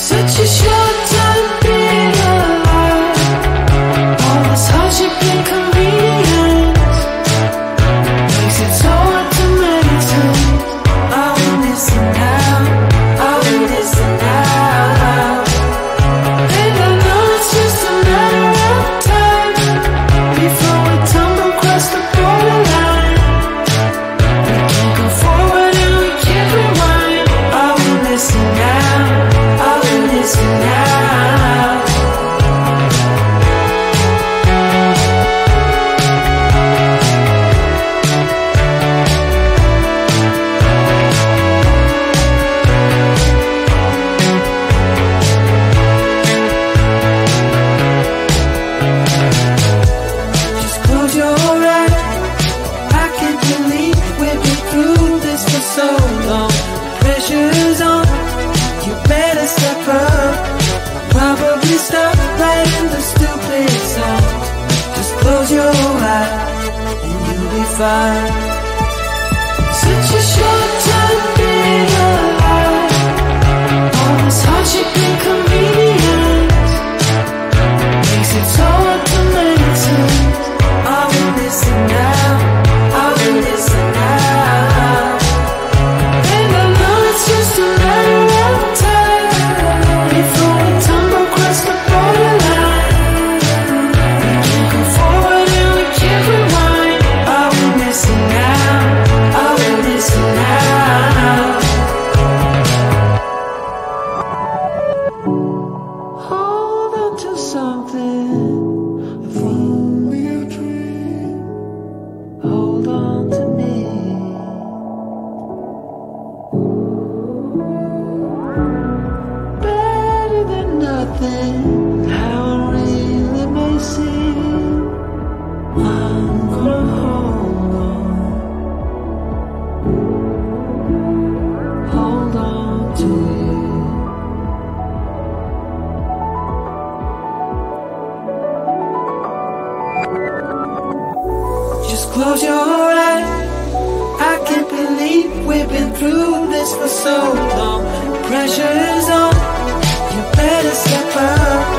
Such a short time being alive. All this hardship and convenience makes it so hard to meditate. Are we missing out? Are we missing out? And I know it's just a matter of time before we tumble across the borderline. We can't go forward and we can't rewind. Are we missing out? Are we missing out? Just close your eyes. I can't believe we've been through this for so long. Pressure's on. You better step up. Probably stop writing the stupid song. Just close your eyes and you'll be fine. Such a short time being alive. All this hardship and convenience makes it so hard to meditate. Are we missing out? Are we missing out? And I know it's just a matter of time before we tumble across the borderline. We can't go forward and we can't rewind. Are we missing out? Are we missing out? Hold on to something. If only a dream. Hold on to me. Better than nothing, how it really may seem. I'm gonna hold on to you. Just close your eyes. I can't believe we've been through this for so long. Pressure's on. You better step up.